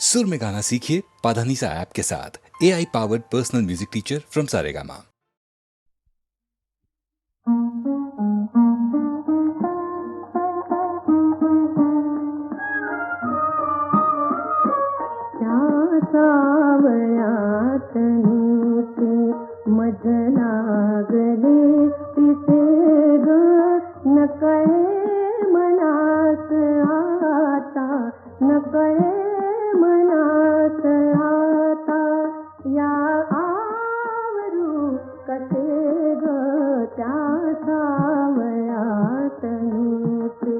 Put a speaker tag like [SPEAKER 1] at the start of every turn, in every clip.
[SPEAKER 1] सुर में गाना सीखिए पाधानीसा ऐप के साथ। AI powered personal music teacher from Saregama.
[SPEAKER 2] सावयात नुते मज लागले तिथे ग नकळे मनास आता नकळे मनास आता या आवरू कसे ग त्या सावयात नुते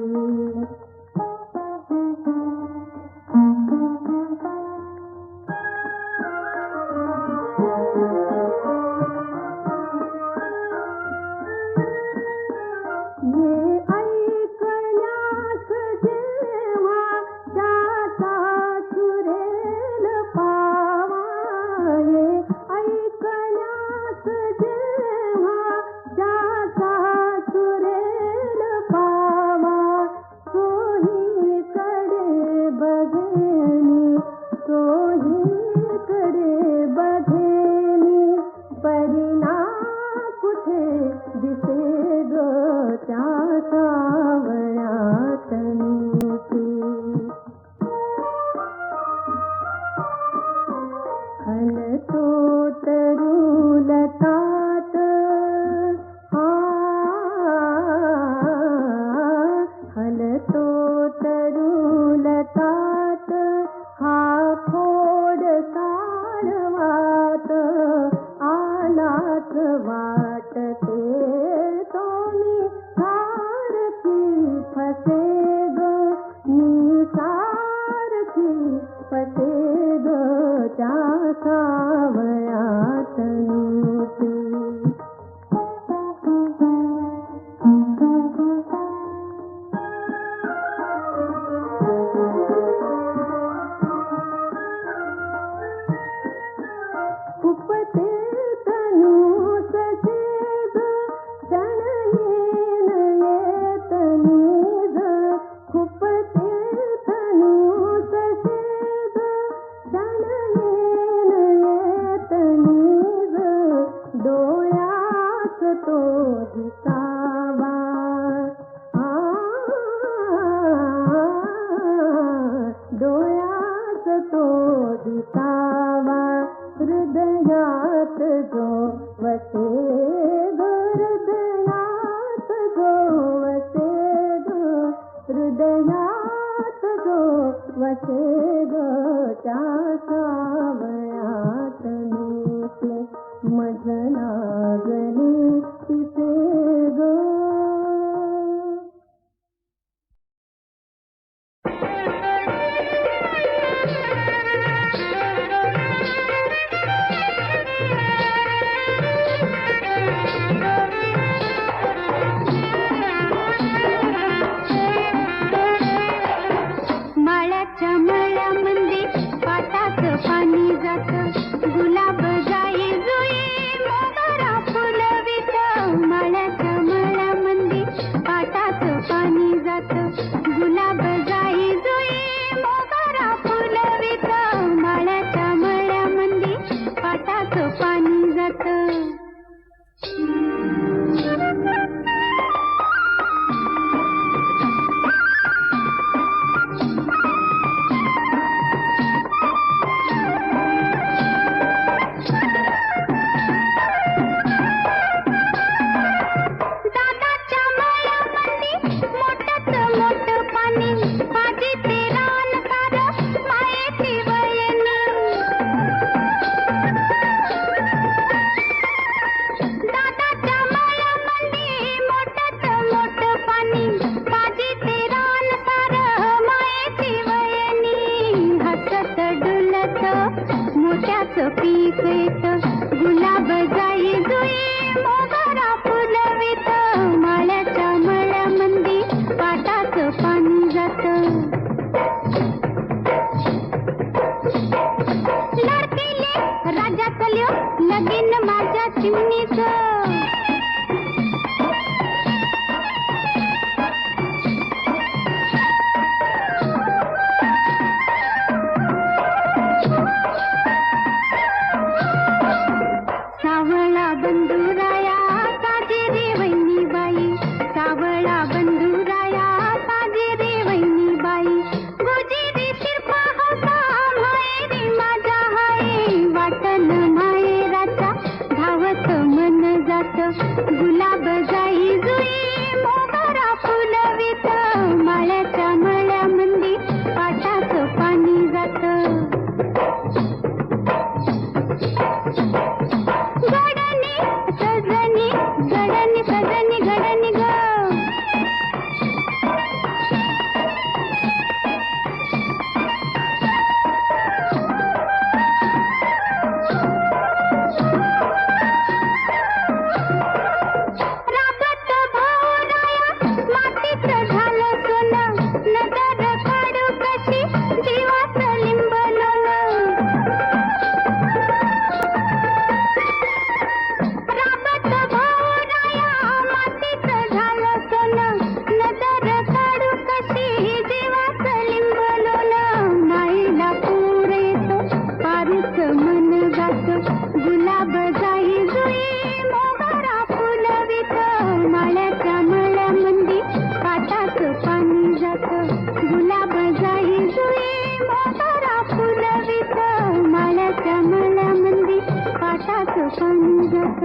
[SPEAKER 2] निजत.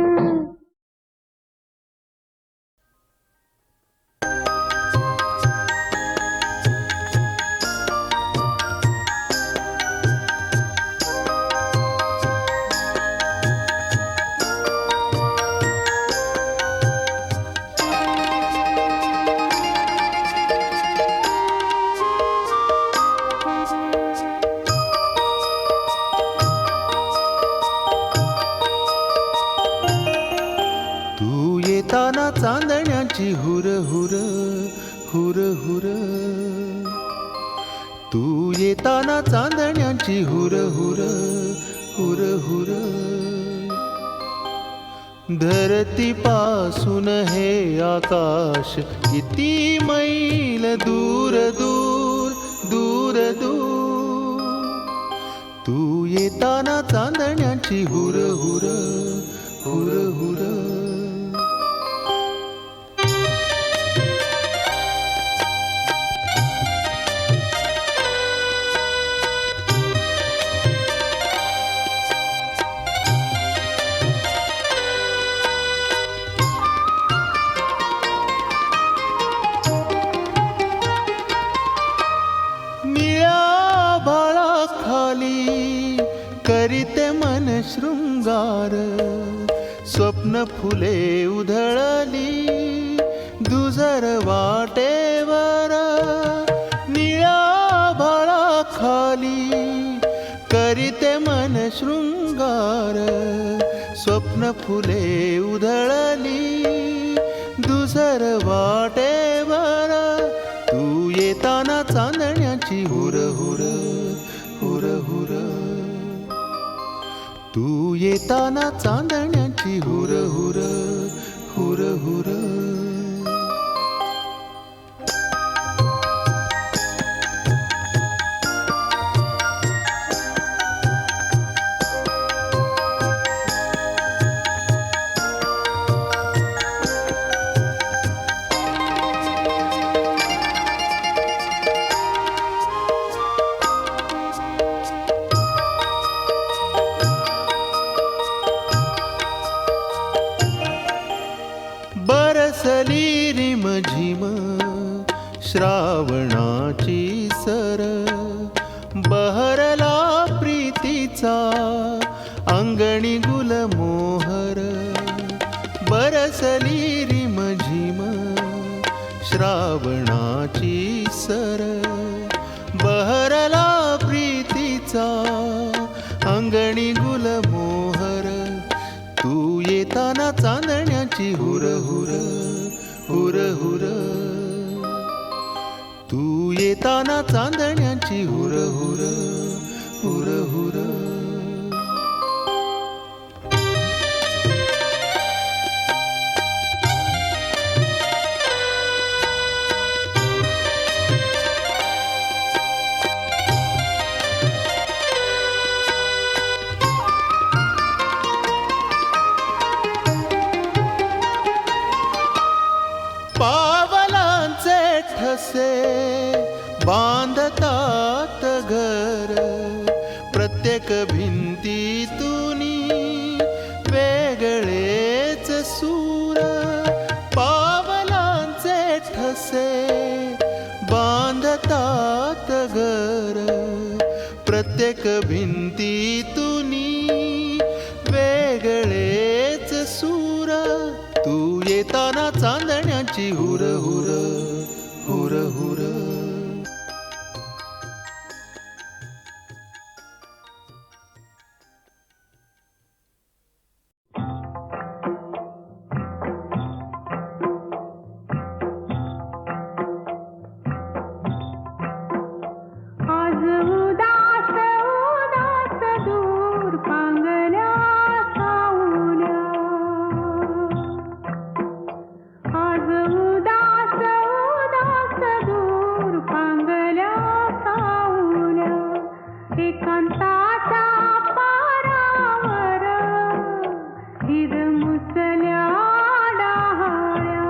[SPEAKER 3] तू येताना चांदण्याची हुर हुर हुर हुर. तू येताना चांदण्याची हुर हुर हुर हुर. धरतीपासून हे आकाश किती मैल दूर दूर दूर दूर. तू येताना चांदण्याची हुर हुर हुर हुर. करीते मन शृंगार. स्वप्न फुले उधळली दुजर वाटेवर. निळ्या भाळाखाली करीते मन शृंगार. स्वप्न फुले उधळली दुजर वाटेवर. तू येताना चांदण्याची हुर हुर हुर हुर. तू येताना चांदण्याची हुर हुर हुर हुर. बरसली रिमझिम श्रावणाची सर. बहरला प्रीतीचा अंगणी गुलमोहर. बरसली रिमझिम श्रावणाची सर. बहरला प्रीतीचा अंगणी गुलमोहर. तू येताना चांदण्याची हुर हुर हुर हुर. तू येताना चांदण्याची हुर हुर हुर हुर. पावलांचे ठसे बांधतात घर. प्रत्येक भिंतीतूनी वेगळेच सूर. पावलांचे ठसे बांधतात घर. प्रत्येक भिंतीतूनी वेगळेच सूर. तू येताना चांदण्याची हुर हुर हुर हुर.
[SPEAKER 2] आज उदास उदास दूर पांगल्या सावल्या. आज उदास उदास दूर पांगल्या सावल्या. एकांताच्या पारावर हिरमुसल्या डाहाळ्या.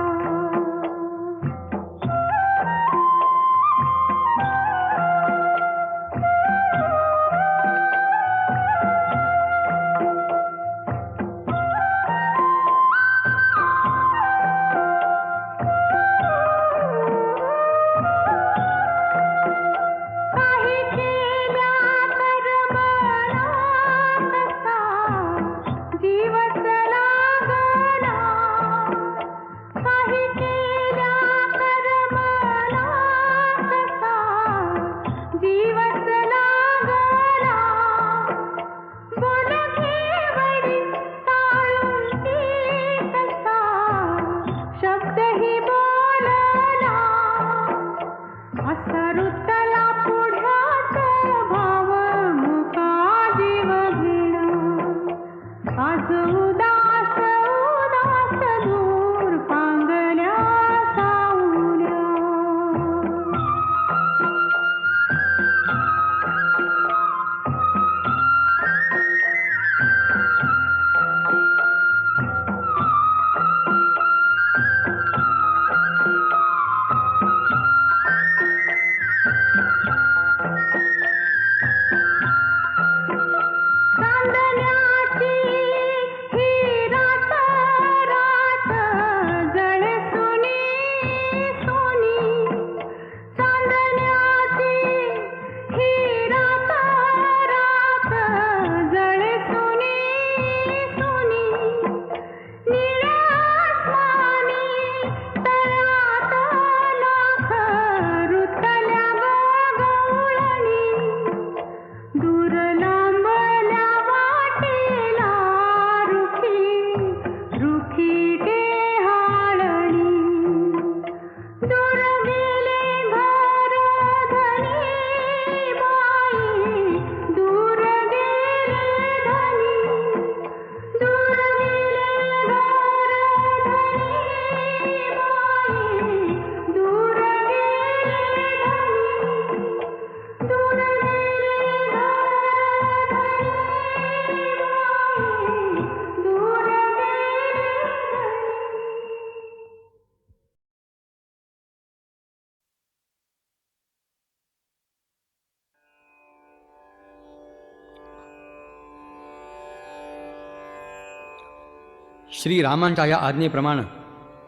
[SPEAKER 4] श्रीरामांच्या या आज्ञेप्रमाणे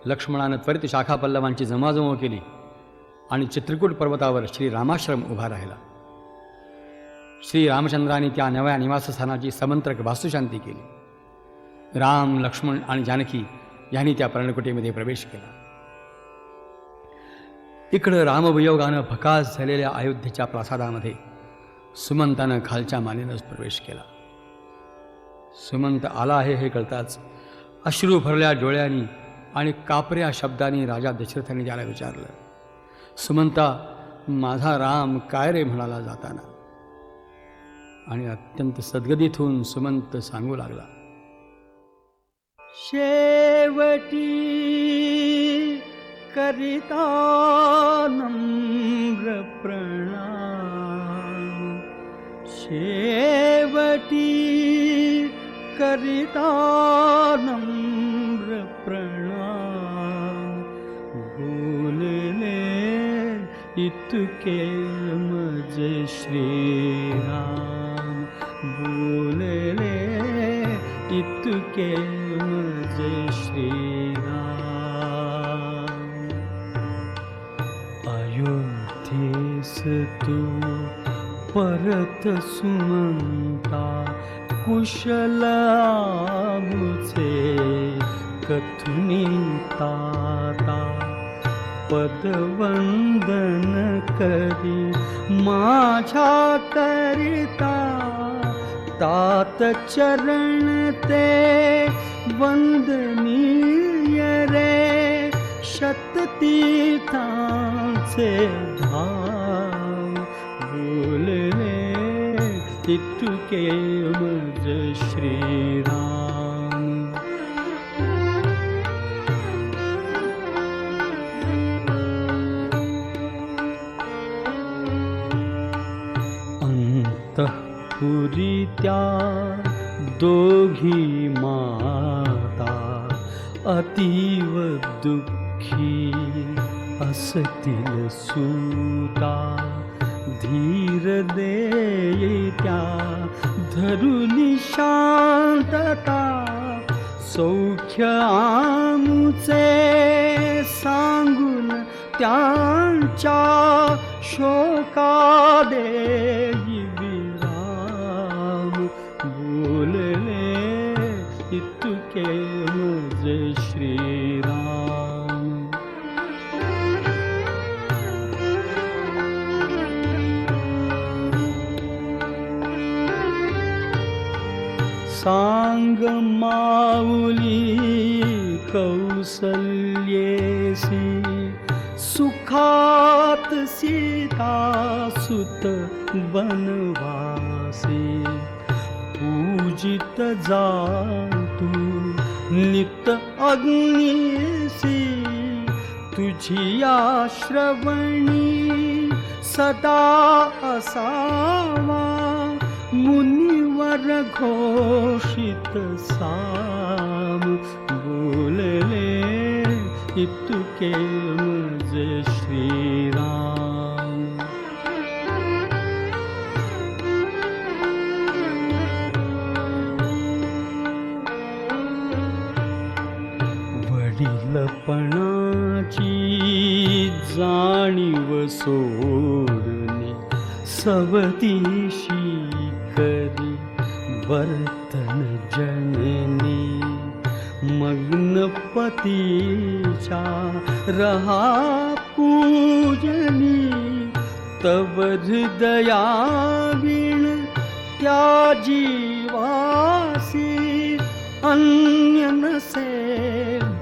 [SPEAKER 4] लक्ष्मणानं त्वरित शाखा पल्लवांची जमाजमव केली आणि चित्रकूट पर्वतावर श्रीरामाश्रम उभा राहिला. श्रीरामचंद्रांनी त्या नव्या निवासस्थानाची समंत्रक वास्तुशांती केली. राम, लक्ष्मण आणि जानकी यांनी त्या पर्णकुटीमध्ये प्रवेश केला. इकडं रामवियोगानं भकास झालेल्या अयोध्येच्या प्रासादामध्ये सुमंतानं खालच्या मानेनंच प्रवेश केला. सुमंत आला आहे हे कळताच अश्रू भरल्या डोळ्यांनी आणि कापऱ्या शब्दांनी राजा दशरथांनी त्याला विचारलं, सुमंता, माझा राम काय रे म्हणाला जाताना. आणि अत्यंत सद्गदित होऊन सुमंत सांगू लागला, शेवटी करिता नम्र प्रणाम, शेवटी करिता नम्र प्रणाम, बोलले इतके मज श्रीराम, बोलले इतके मज श्रीराम. अयोध्येस तू परत सुमंता, कुशल आमुचे कथुनी ताता, पदवंदन करी माझ्या करिता, तात चरण ते वंदनीय रे, शततीर्थांचे धाम, बोलले इतके मज श्रीराम. अंतःपुरी त्या दोघी माता, अतीव दुःखी असतील सूता, धीर दे त्या धरुनी शांतता, सौख्य आमुचे सांगून त्यांच्या शोकादेई विराम, बोलले इतके मज श्रीराम. सांग माऊली कौसल्येसी, सुखात सीता सुत बनवासी, पूजित जातु नित अग्नीसी, तुझी या श्रवणी सदा असावा, मुनिवर घोषित साम, बोलले इतके मज श्रीराम. वडीलपणाची जाणीव सोडणे, सवतीशी करी वर्तन जननी, मग्न पतीच्या रहा पूजनी, तव हृदयावीण त्या जीवासी, अन्य नसे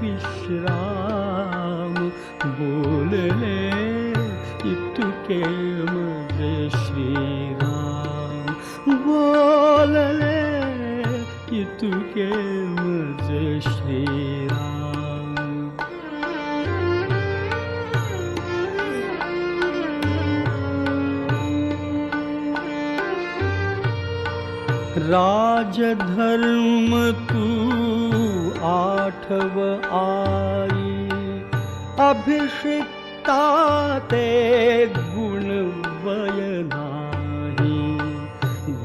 [SPEAKER 4] विश्राम, बोलले इतके मज श्रीराम, बोलले इतके मज श्रीराम. राजधर्म तू आठव आई, अभिषिक्ता ते गुण वय नाही,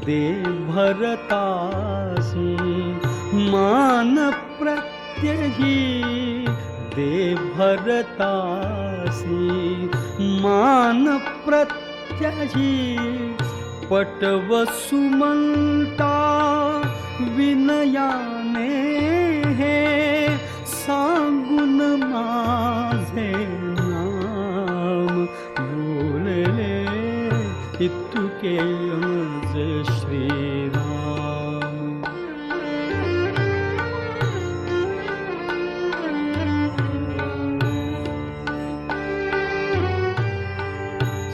[SPEAKER 4] दे भरतासी मान प्रत्य प्रत्यही दे भरतासी मान प्रत्यही पटव सुमंता विनयाने हे सांगून माझे नाम बोलले इतुके माझे श्रीराम.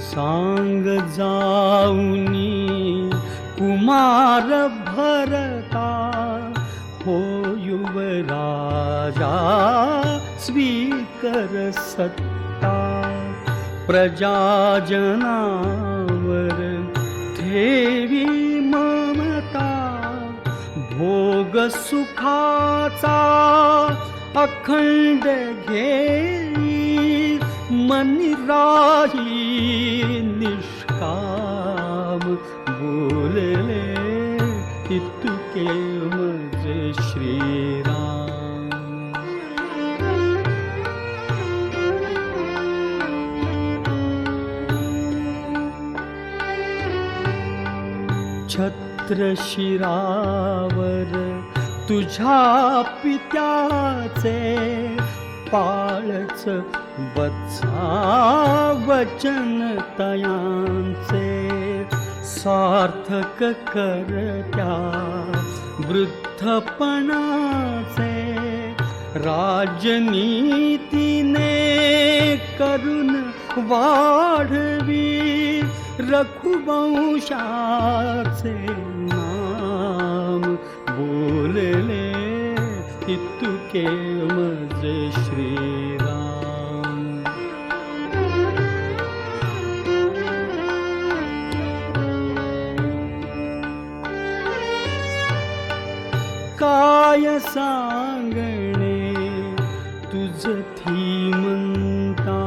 [SPEAKER 4] सांग जाऊनी कुमार भरता हो युवराजा स्वीकर सत्ता प्रजाजनावर ठेवी ममता भोग सुखाचा अखंड घेई मनी राही निष्काम बोलले इतुके माझे श्रीराम. छत्र शिरावर तुझ्या पित्याचे पाळच वत्सा वचन तयांचे सार्थक करत्या वृद्धपणाचे राजनीतीने करून वाढवी रघुवंशाचे नाम बोलले इतुके माझे श्रीराम. काय सांगणे तुझ धीमंता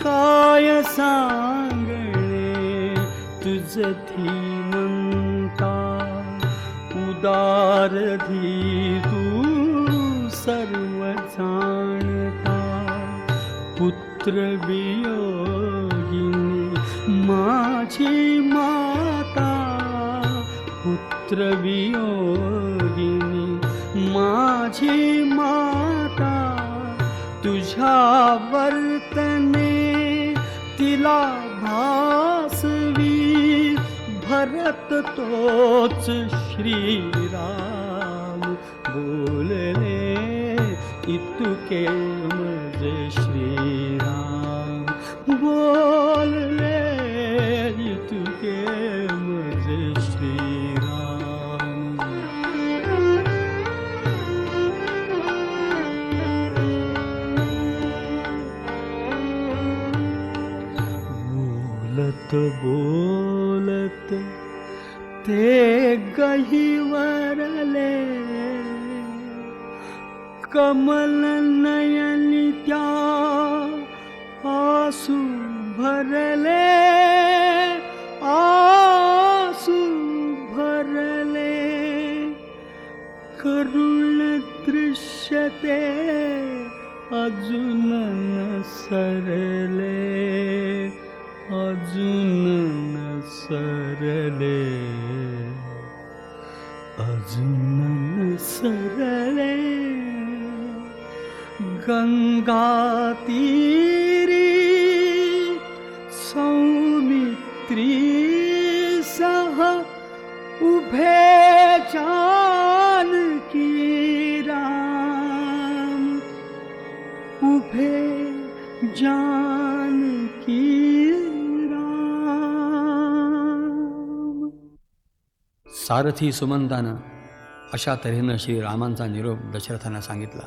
[SPEAKER 4] काय सांगणे तुझ धीमंता उदार तू सर्व जाणता पुत्र वियोगिनी माझी माता पुत्र वियोगिनी माझी माता तुझ्या वर्तने तिला भासवी भरत तोच श्रीराम बोलले इतुके माझे श्रीराम बोलले इतुके माझे श्रीराम. बोलत बोलत ते गहिवरले कमल नयनी त्या आसू भरले आसू भरले करुण दृश्य ते अजून न सरले अजून न सरले अजून न सरले. गंगा तीरी सौमित्री सह उभे जानकी राम उभे जानकी राम. सारथी सुमंतानं अशा तऱ्हेनं श्रीरामांचा निरोप दशरथांना सांगितला.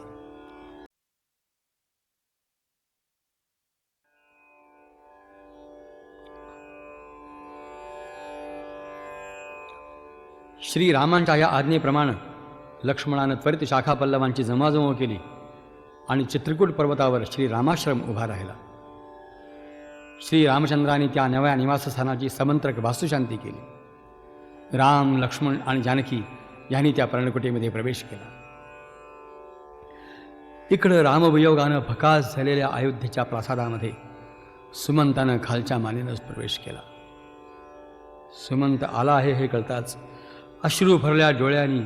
[SPEAKER 4] श्रीरामांच्या या आज्ञेप्रमाणे लक्ष्मणानं त्वरित शाखा पल्लवांची जमाजमा केली आणि चित्रकूट पर्वतावर श्रीरामाश्रम उभा राहिला. श्रीरामचंद्राने त्या नव्या निवासस्थानाची समंत्रक वास्तुशांती केली. राम लक्ष्मण आणि जानकी यांनी त्या पर्णकुटीमध्ये प्रवेश केला. इकडं रामवियोगानं भकास झालेल्या अयोध्येच्या प्रासादामध्ये सुमंतानं खालच्या मानेनंच प्रवेश केला. सुमंत आला आहे हे कळताच अश्रू भरल्या डोळ्यांनी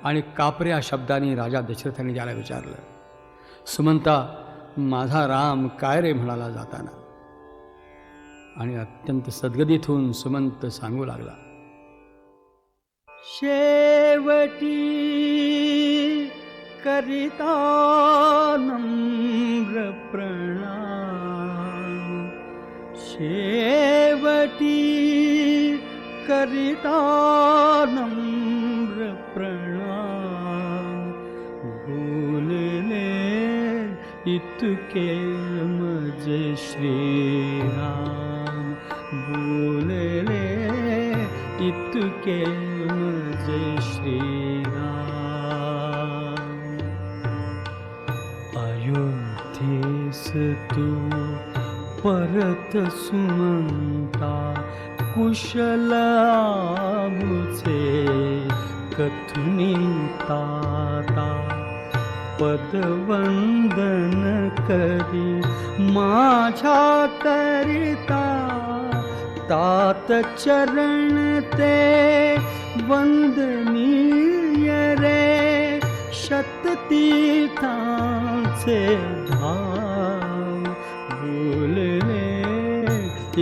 [SPEAKER 4] आणि कापऱ्या शब्दांनी राजा दशरथाने त्याला विचारलं, सुमंता, माझा राम काय रे म्हणाला जाताना. आणि अत्यंत सद्गदित होऊन सुमंत सांगू लागला, शेवटी करिता नम्र प्रणाम, शेवटी करिता नम्र प्रणाम, बोलले इतके मजे श्रीराम, बोलले इतके मजे श्रीराम. अयोध्येस तू परत सुमंता, कुशल आमुचे कथुनी ताता, पदवंदन करी माझ्या करिता, तात चरण ते वंदनीय रे, शततीर्थांचे धाम, बोलले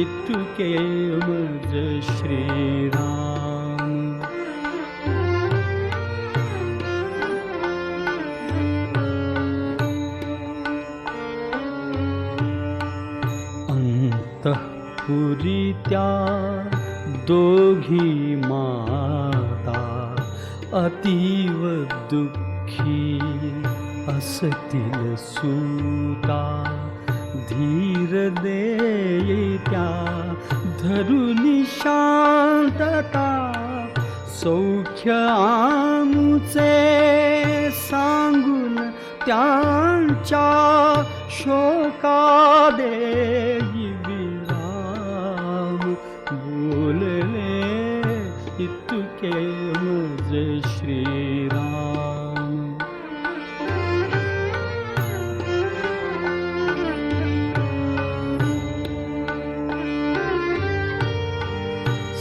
[SPEAKER 4] इतके मज श्रीराम. अंतःपुरी त्या दोघी माता, अतीव दुःखी असतील सूता, धीर दे त्या धरुनी शांतता, सौख्य आमुचे सांगून त्यांच्या शोकादेही विराम, बोलले इतके मज श्रीराम.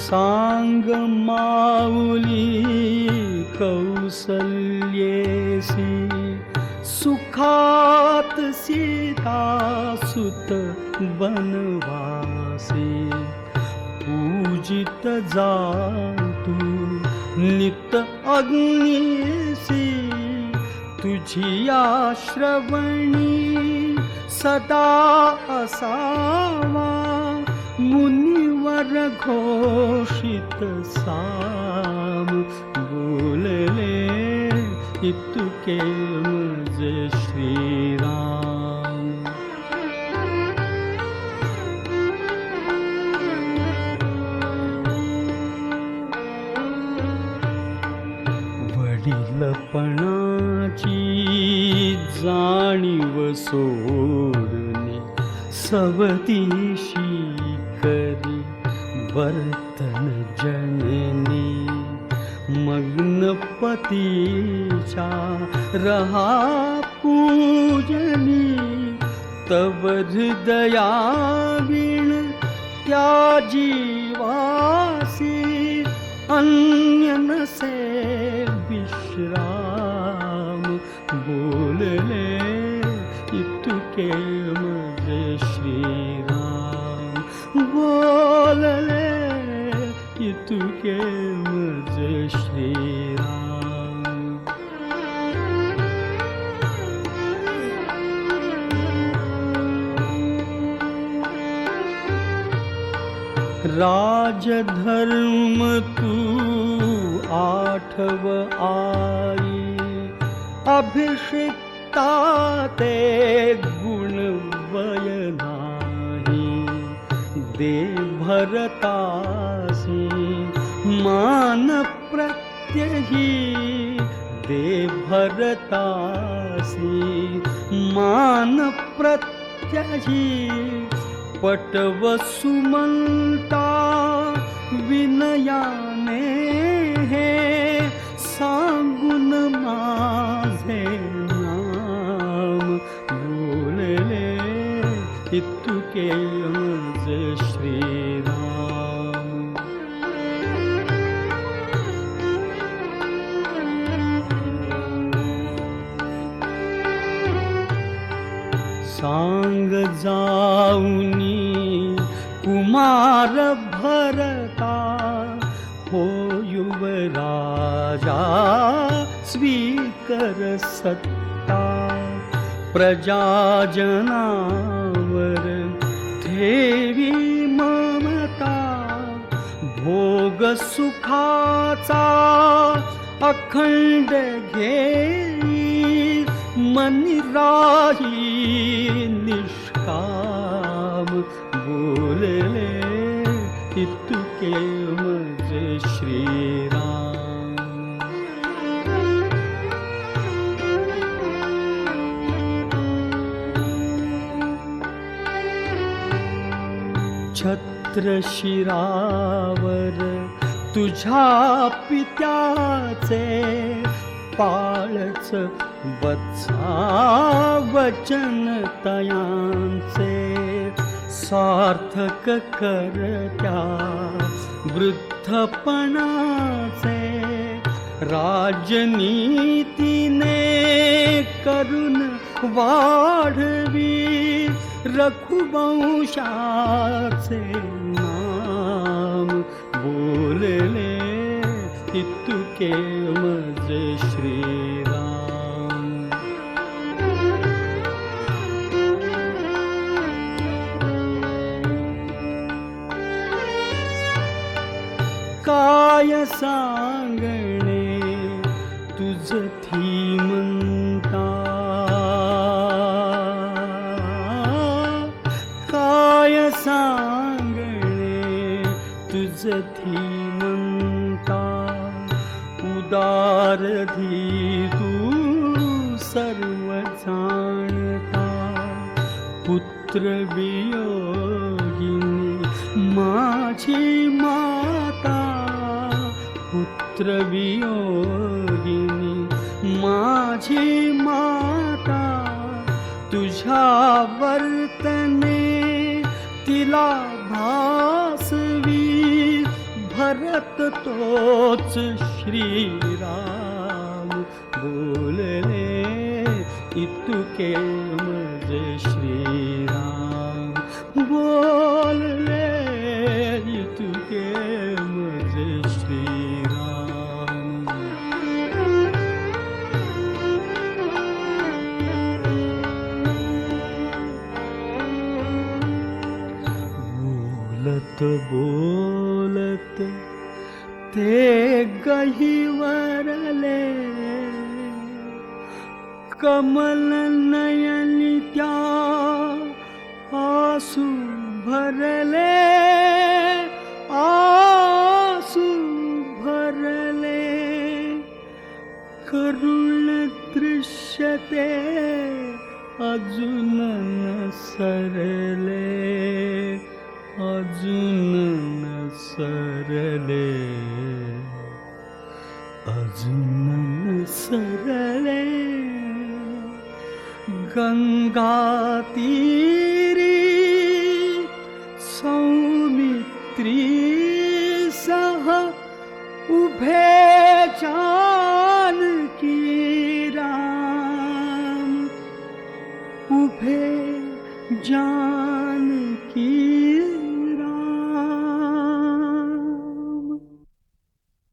[SPEAKER 4] सांग माऊली कौसल्येसी, सुखात सीता सुत बनवासी, पूजित जातु नित अग्निसी, तुझी श्रवणी सदा असावा, मुनिवर घोषित साम, बोलले इतके मज श्रीराम. वडीलपणाची जाणीव सोडणे, सवतीशी करी वर्तन जननी, मग्न पतीच्या रहा पूजनी, तव हृदयावीण त्या जीवासी, अन्य नसे विश्राम, बोलले इतके मज श्रीराम, बोलले इतके मज श्रीराम. राजधर्म तू आठव आई, अभिषिक्ता ते गुण वय नाही, दे भरतासी मान प्रत्यही, दे भरतासी मान प्रत्यही, पटव सुमंता विनयाने हे सा इतुके मज श्रीराम. सांग जाऊनी कुमार भरता हो युवराजा स्वीकर सत्ता. प्रजाजनावर ठेवी ममता भोग सुखाचा अखंड घेई मनी राही निष्काम बोलले इतुके मज श्रीराम. छत्र शिरावर तुझ्या पित्याचे पाळच वत्सा वचन तयांचे सार्थक करत्या वृद्धपणाचे. राजनीतीने करून वाढवी रघुवंशाचे नाम बोलले इतुके मज श्रीराम. काय सांगणे तुझ धीमंता. काय सांगणे तुझ धीमंता. उदार धीतू सर्व जाणता. पुत्र वियोगिनी माझी माता. पुत्र वियोगिनी माझी माता. तुझ्या वर्तने तिला भासवी भरत तोच श्रीराम बोलले इतुके मज श्रीराम. बोलले इतुके मज श्रीराम. बोलत बोलत ते गहिवरले कमल नयनी त्या आसू भरले. आसू भरले करुण दृश्य ते अजून न सरले. अजून न सरले. अजून न सरले. गंगा तीरी सौमित्री सह उभे जानकी राम. उभे जानकी राम.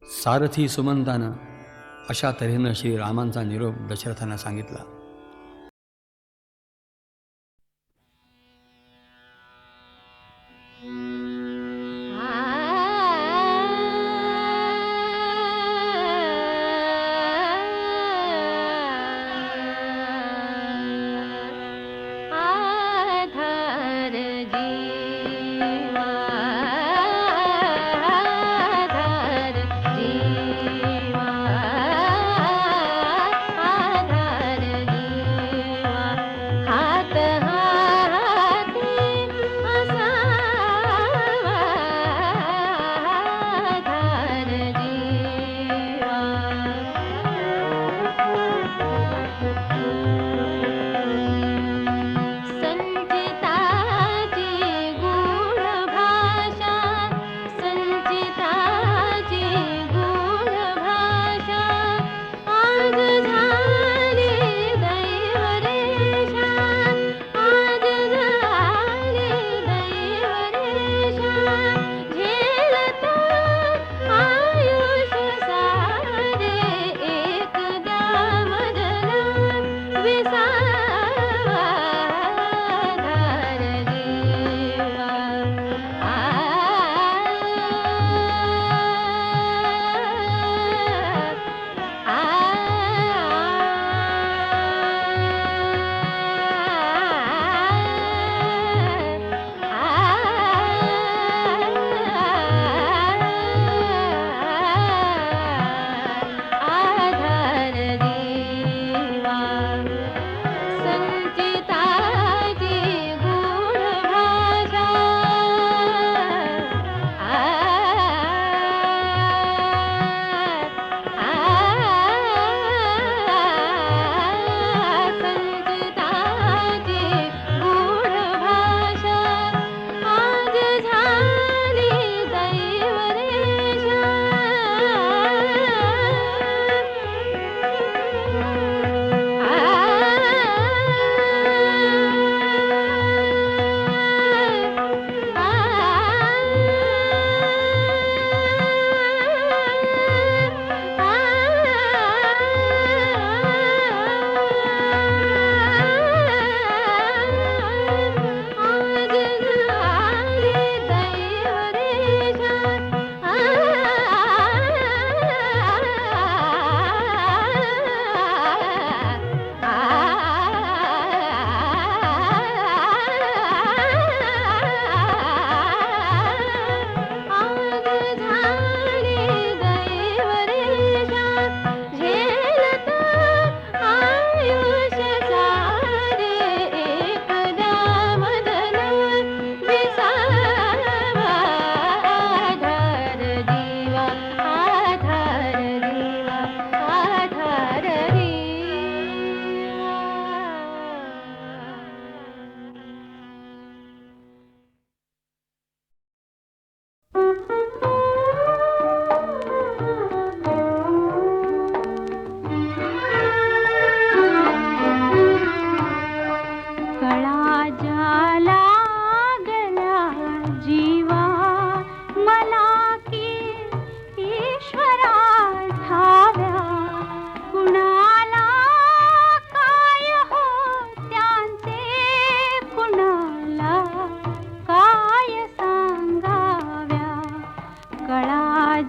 [SPEAKER 4] सारथी सुमंतानं अशा तऱ्हेनं श्रीरामांचा निरोप दशरथांना सांगितला.
[SPEAKER 5] आधार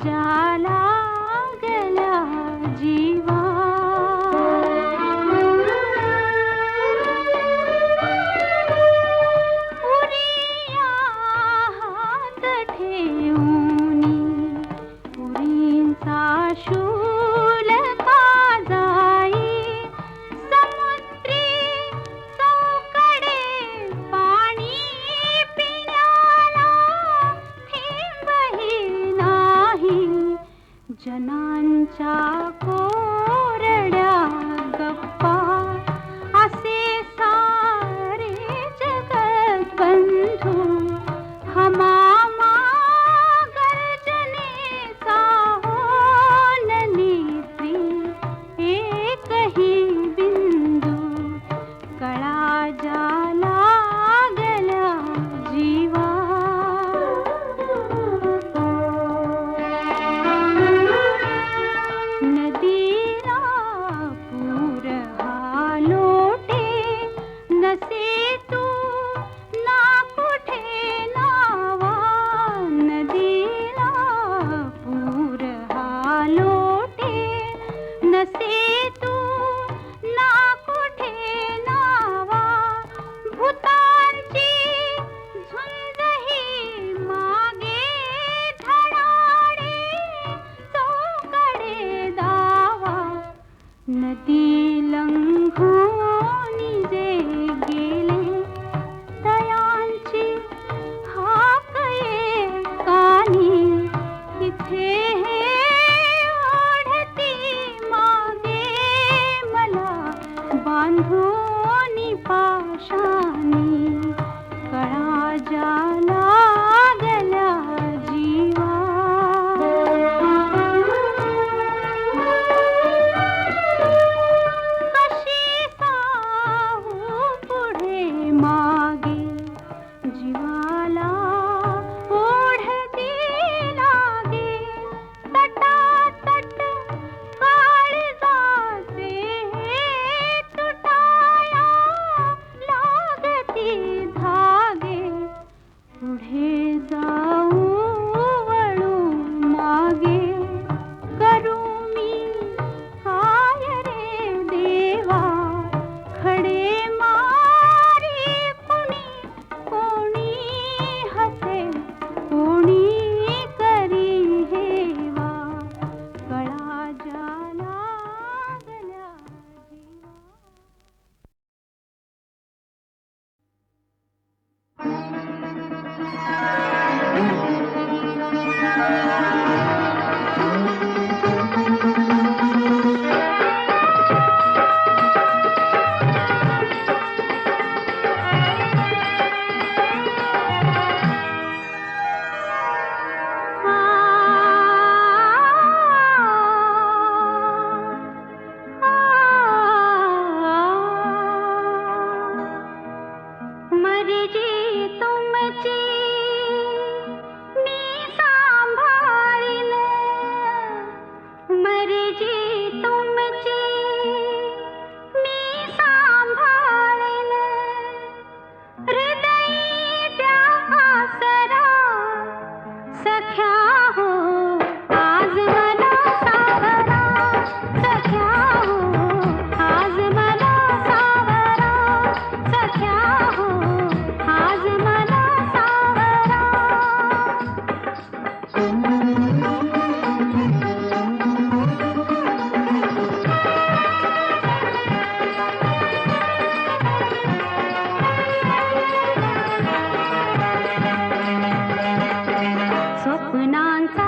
[SPEAKER 2] जाला गेला जीवा पुरिया हात ठेवूनी पुरींचा शूल काजाई समुद्री चौकडे पाणी पिण्याला थेंबही नाही जनांच्या कोरड्या गप्पा असे सारे जगत बंधू हमामा गर्जनेचा होन नीती एकही बिंदू कळा जाला गेला जीवा नदीला पूर हा लोटे नसे तू ना कुठे नावा नदीला पूर हा लोटे नसे तू ना कुठे नावा भूतांची झुंज ही मागे धडाडे चौकडे दावा नदी लंघोनी जे गेले दयांची हाक ये कानी इथे हे ओढती मागे मला बांधूनी पाशानी कळा जाला गेला जीवा कशी साहू पुढे मागे जीवाला ओढती लागे तटातट काळजाचे हे तुटाया लागती धागे पुढे जाऊ वळू मागे करू मी काय रे देवा खडे मारी कुणी कोणी हसे कोणी करी हेवा कळा जाला गेला जीवा मर्जी तुमची मी सांभाळीन मर्जी तुमची मी सांभाळीन हृदयी द्या आसरा सख्या हो आज मला सावरा सख्या हो आज मला सावरा सख्या हो आज मला सावरा स्वप्नांचा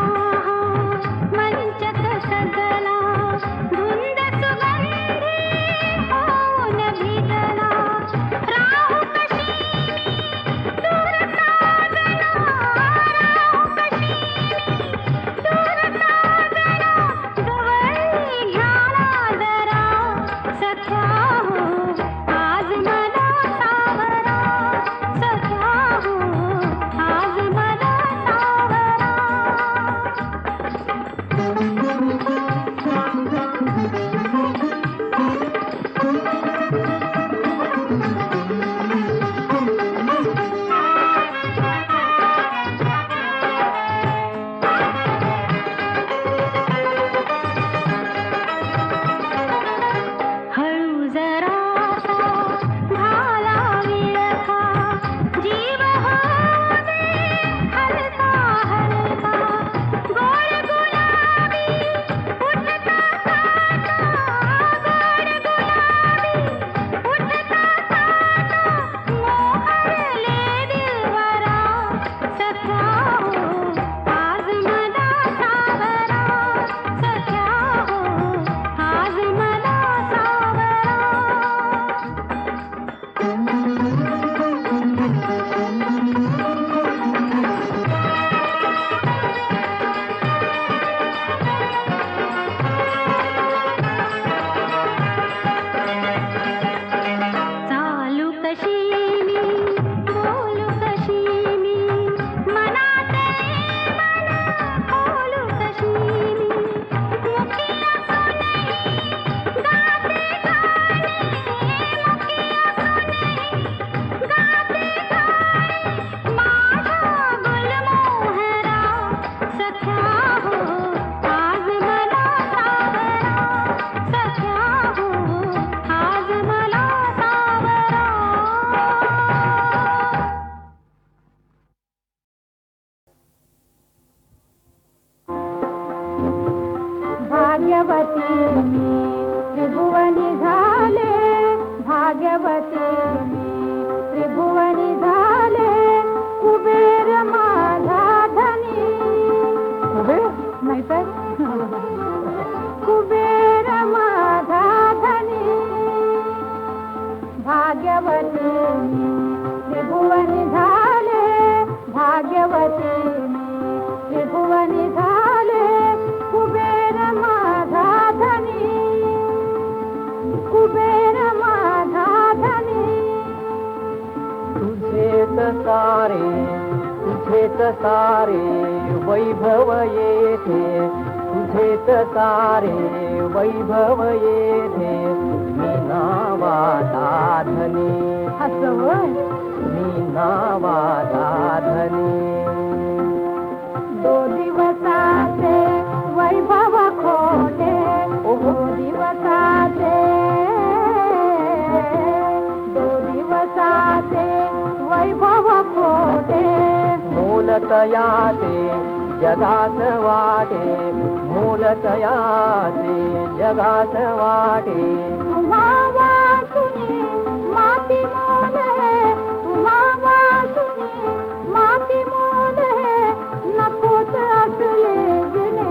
[SPEAKER 2] भाग्यवती मी त्रिभुवनी झाले भाग्यवती मी त्रिभुवनी झाले कुबेर माझा धनी कुबेर नाही तर कुबेर माझा धनी भाग्यवती मी त्रिभुवनी झाले भाग्यवती मी त्रिभुवनी झाले कुबेर माझा धनी कुबेर माझा धनी
[SPEAKER 5] तुझेच सारे वैभव येथे तुझेच सारे वैभव येथे मी नावाचा धनी
[SPEAKER 2] असं होय
[SPEAKER 5] मी नावाचा धनी
[SPEAKER 2] दो दिवसाचे वैभव खोटे दो दिवसाचे वैभव खोटे
[SPEAKER 5] मूलतयाचे जगात वाटे मूलतयाचे जगात वाटे
[SPEAKER 2] तुम्हा वासुनी माती मोल है तुम्हा वासुनी माती मोल है नकोच असले जिने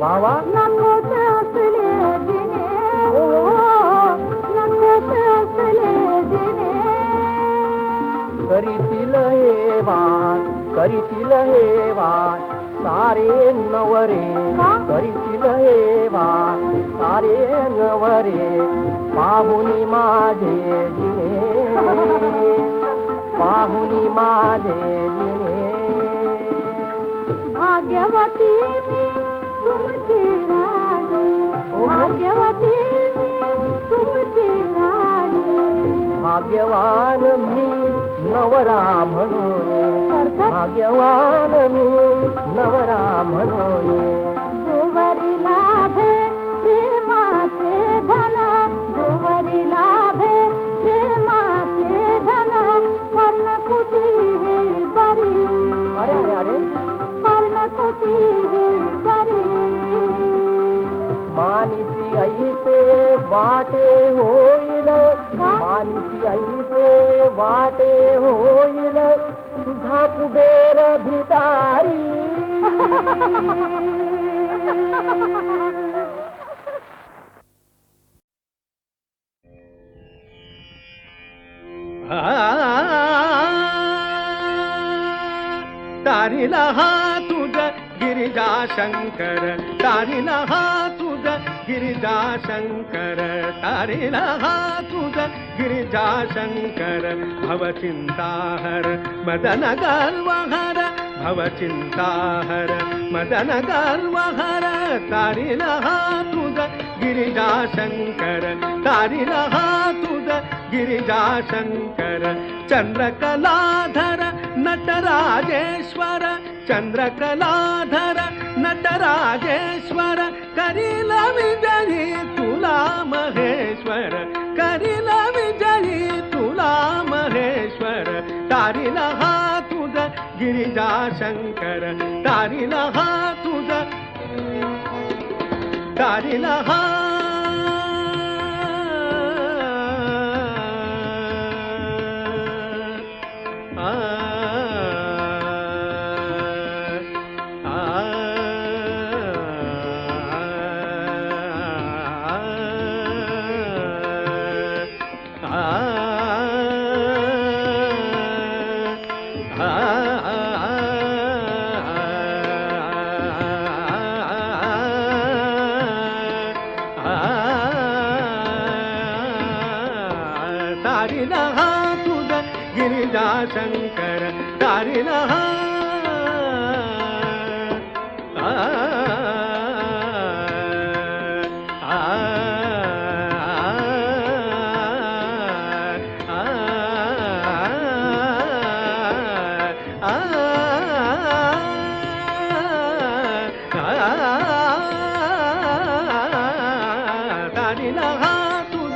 [SPEAKER 5] वावा
[SPEAKER 2] नकोच असले जिने नकोच असले जिने
[SPEAKER 5] करीतील हे वाण सारे नवरे करीतील हे वाण सारे नवरे पाहुनी माझे जिने पाहुनी माझे जिने
[SPEAKER 2] भाग्यवती मी तुमची राणी भाग्यवती मी तुमची राणी
[SPEAKER 5] भाग्यवान मी नवरा म्हणून भाग्यवान मी नवरा म्हणून
[SPEAKER 2] जोवरी लाभे प्रेमाचे धन जोवरी लाभे प्रेमाचे धन पर्णकुटी हे बरी
[SPEAKER 5] अरे अरे अरे
[SPEAKER 2] पर्णकुटी हे बरी
[SPEAKER 5] मानिसी ऐसे वाटे होईल मानिसी ऐसे वाटे होईल तुझा कुबेर भितारी
[SPEAKER 3] तारीला हा तुझ गिरिजा शंकर तारीला हा तुझ गिरिजा शंकर तारीला हा तुझ गिरिजा शंकर भवचिंताहर मदन गर्वहर भवचिंताहर मदन गर्वहर तारीला हा तुझ गिरिजा शंकर तारीला हा तुझ गिरिजा शंकर चंद्रकलाधर नटराजेश्वर चंद्रकलाधर नटराजेश्वर करील विजयी तुला महेश्वर करील विजयी तुला महेश्वर तारील हा तुझ गिरिजा शंकर तारील हा तुझ तारील हा तारीला हा तुझ गिरिजा शंकर तारीला हा तारीला हा तुझ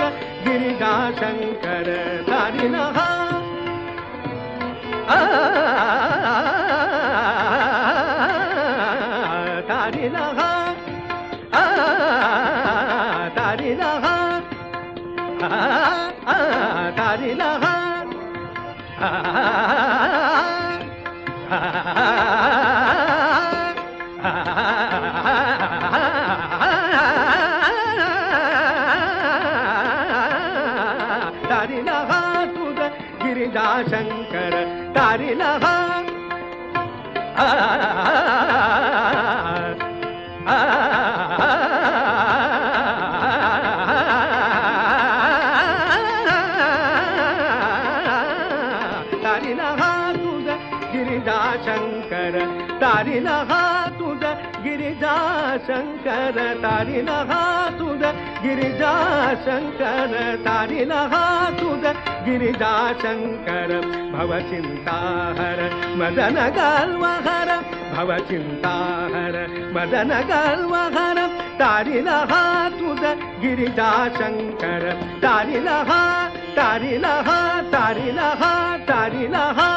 [SPEAKER 3] गिरिजा शंकर तारीला हा तारीला हा तारीला हा तारीला हा तुझ गिरिजा शंकर तारीला हा तारीला हा तुझ गिरिजा शंकर तारीला हा तुझ गिरिजा शंकर तारीला हा तुझ गिरिजा शंकर तारीला हा तुझ गिरिजा शंकर भवचिंताहर मदन गल्वहर भवचिंताहर मदन गल्वहर तारीला हा तुझ गिरिजा शंकर तारीला हा तारीला हा तारीला हा तारीला हा